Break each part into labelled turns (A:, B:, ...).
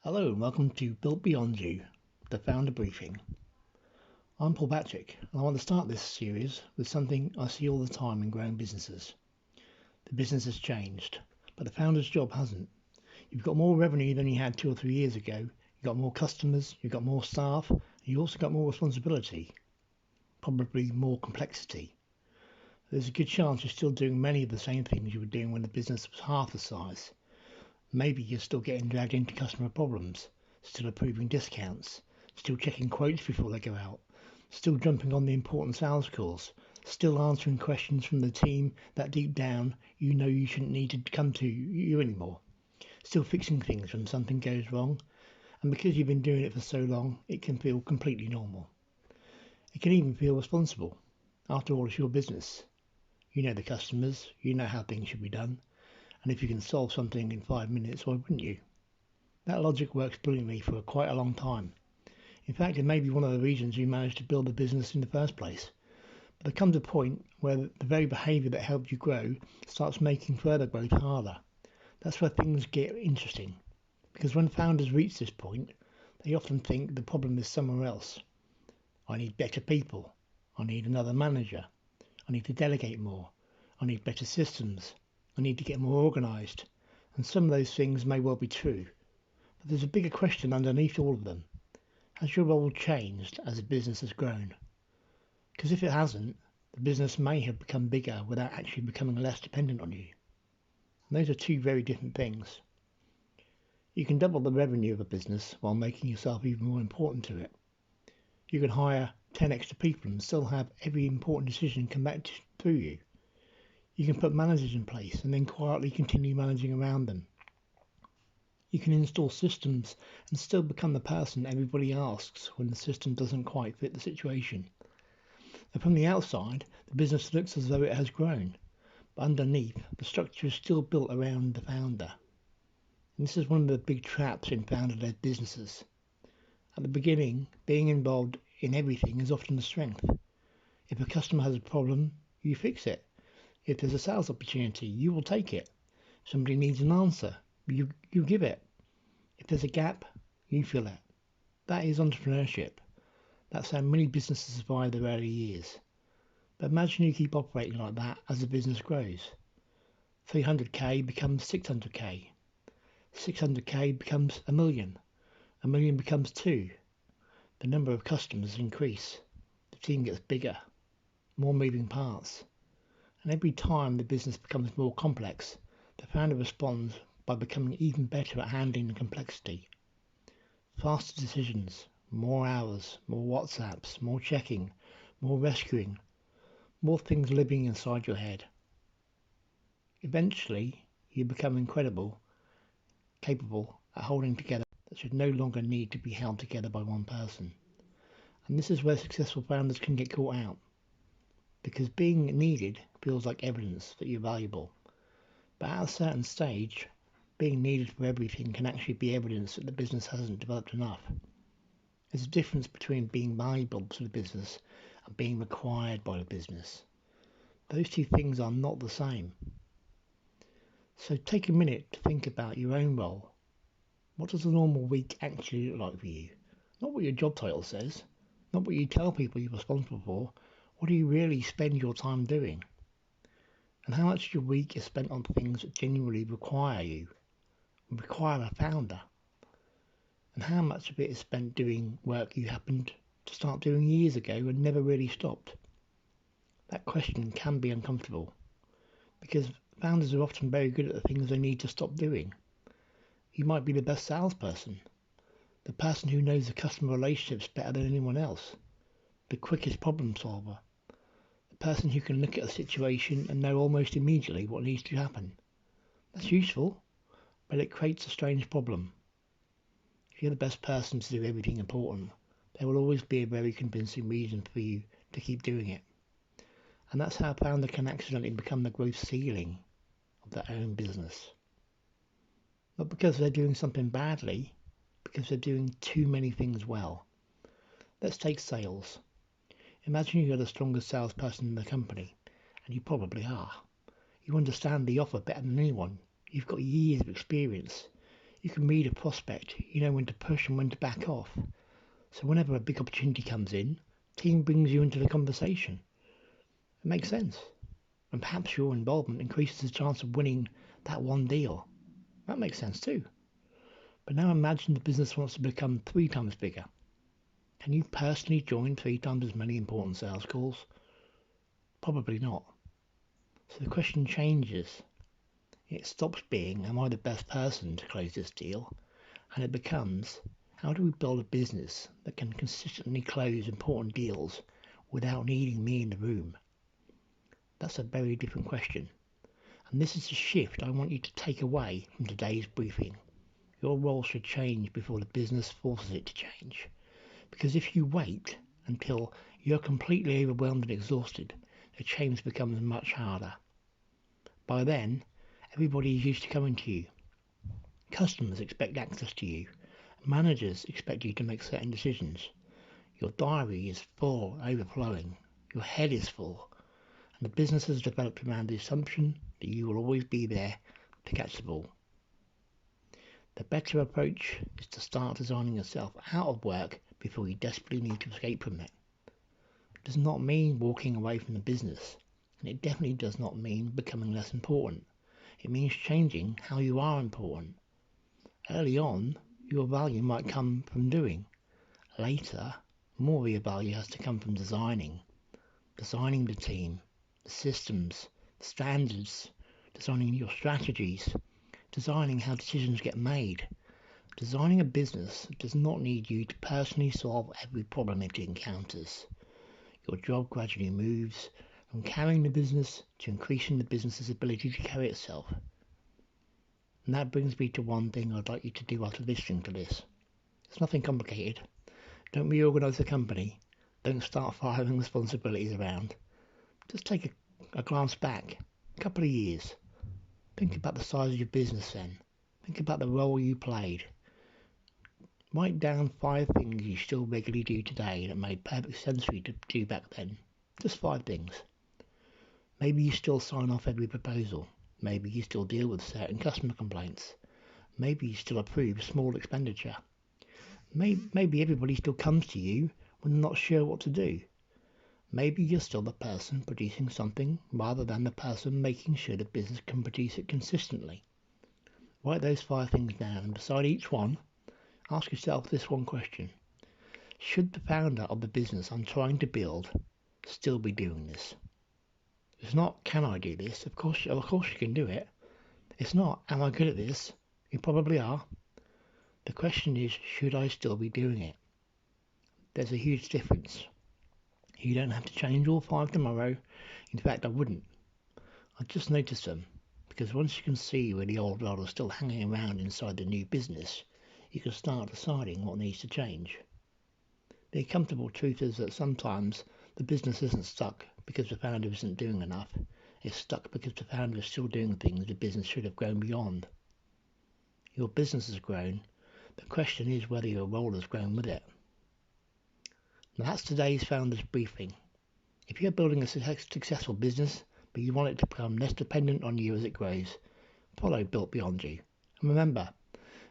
A: Hello and welcome to Built Beyond You, the founder briefing. I'm Paul Battrick and I want to start this series with something I see all the time in growing businesses. The business has changed, but the founder's job hasn't. You've got more revenue than you had 2 or 3 years ago, you've got more customers, you've got more staff, and you also got more responsibility, probably more complexity. There's a good chance you're still doing many of the same things you were doing when the business was half the size. Maybe you're still getting dragged into customer problems, still approving discounts, still checking quotes before they go out, still jumping on the important sales calls, still answering questions from the team that deep down you know you shouldn't need to come to you anymore, still fixing things when something goes wrong, and because you've been doing it for so long, it can feel completely normal. It can even feel responsible. After all, it's your business. You know the customers, you know how things should be done. And if you can solve something in 5 minutes, why wouldn't you? That logic works brilliantly for quite a long time. In fact, it may be one of the reasons you managed to build the business in the first place. But there comes a point where the very behaviour that helped you grow starts making further growth harder. That's where things get interesting. Because when founders reach this point, they often think the problem is somewhere else. I need better people. I need another manager. I need to delegate more. I need better systems. I need to get more organised, and some of those things may well be true. But there's a bigger question underneath all of them. Has your role changed as the business has grown? Because if it hasn't, the business may have become bigger without actually becoming less dependent on you. And those are two very different things. You can double the revenue of a business while making yourself even more important to it. You can hire 10 extra people and still have every important decision come back through you. You can put managers in place and then quietly continue managing around them. You can install systems and still become the person everybody asks when the system doesn't quite fit the situation. And from the outside, the business looks as though it has grown, but underneath, the structure is still built around the founder. And this is one of the big traps in founder-led businesses. At the beginning, being involved in everything is often a strength. If a customer has a problem, you fix it. If there's a sales opportunity, you will take it. If somebody needs an answer, you give it. If there's a gap, you fill it. That is entrepreneurship. That's how many businesses survive their early years. But imagine you keep operating like that as the business grows. 300k becomes 600k. 600k becomes a million. A million becomes 2. The number of customers increase. The team gets bigger. More moving parts. And every time the business becomes more complex, the founder responds by becoming even better at handling the complexity. Faster decisions, more hours, more WhatsApps, more checking, more rescuing, more things living inside your head. Eventually, you become capable at holding together that should no longer need to be held together by one person. And this is where successful founders can get caught out. Because being needed feels like evidence that you're valuable. But at a certain stage, being needed for everything can actually be evidence that the business hasn't developed enough. There's a difference between being valuable to the business and being required by the business. Those two things are not the same. So take a minute to think about your own role. What does a normal week actually look like for you? Not what your job title says, not what you tell people you're responsible for. What do you really spend your time doing? And how much of your week is spent on things that genuinely require you, require a founder? And how much of it is spent doing work you happened to start doing years ago and never really stopped? That question can be uncomfortable, because founders are often very good at the things they need to stop doing. You might be the best salesperson, the person who knows the customer relationships better than anyone else, the quickest problem solver, person who can look at a situation and know almost immediately what needs to happen. That's useful, but it creates a strange problem. If you're the best person to do everything important, there will always be a very convincing reason for you to keep doing it. And that's how a founder can accidentally become the growth ceiling of their own business. Not because they're doing something badly, because they're doing too many things well. Let's take sales. Imagine you're the strongest salesperson in the company, and you probably are. You understand the offer better than anyone. You've got years of experience. You can read a prospect, you know when to push and when to back off. So whenever a big opportunity comes in, team brings you into the conversation. It makes sense. And perhaps your involvement increases the chance of winning that one deal. That makes sense too. But now imagine the business wants to become 3 times bigger. Can you personally join 3 times as many important sales calls? Probably not. So the question changes. It stops being, am I the best person to close this deal? And it becomes, how do we build a business that can consistently close important deals without needing me in the room? That's a very different question. And this is the shift I want you to take away from today's briefing. Your role should change before the business forces it to change. Because if you wait until you're completely overwhelmed and exhausted, the change becomes much harder. By then, everybody is used to coming to you. Customers expect access to you. Managers expect you to make certain decisions. Your diary is full, overflowing. Your head is full. And the business has developed around the assumption that you will always be there to catch the ball. The better approach is to start designing yourself out of work before you desperately need to escape from it. It does not mean walking away from the business, and it definitely does not mean becoming less important. It means changing how you are important. Early on, your value might come from doing. Later, more of your value has to come from designing the team, the systems, the standards, designing your strategies, designing how decisions get made. Designing a business does not need you to personally solve every problem it encounters. Your job gradually moves from carrying the business to increasing the business's ability to carry itself. And that brings me to one thing I'd like you to do after listening to this. It's nothing complicated. Don't reorganize the company. Don't start firing responsibilities around. Just take a glance back, a couple of years. Think about the size of your business then. Think about the role you played. Write down 5 things you still regularly do today that made perfect sense for you to do back then. Just 5 things. Maybe you still sign off every proposal. Maybe you still deal with certain customer complaints. Maybe you still approve small expenditure. Maybe everybody still comes to you when they're not sure what to do. Maybe you're still the person producing something rather than the person making sure the business can produce it consistently. Write those 5 things down, and beside each one, ask yourself this one question. Should the founder of the business I'm trying to build still be doing this? It's not, can I do this? Of course you can do it. It's not, am I good at this? You probably are. The question is, should I still be doing it? There's a huge difference. You don't have to change all 5 tomorrow. In fact, I wouldn't. I'd just notice them, because once you can see where the old role is still hanging around inside the new business, you can start deciding what needs to change. The uncomfortable truth is that sometimes the business isn't stuck because the founder isn't doing enough. It's stuck because the founder is still doing things the business should have grown beyond. Your business has grown. The question is whether your role has grown with it. Now that's today's Founders Briefing. If you're building a successful business, but you want it to become less dependent on you as it grows, follow Built Beyond You. And remember,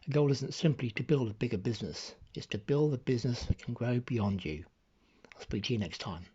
A: the goal isn't simply to build a bigger business, it's to build a business that can grow beyond you. I'll speak to you next time.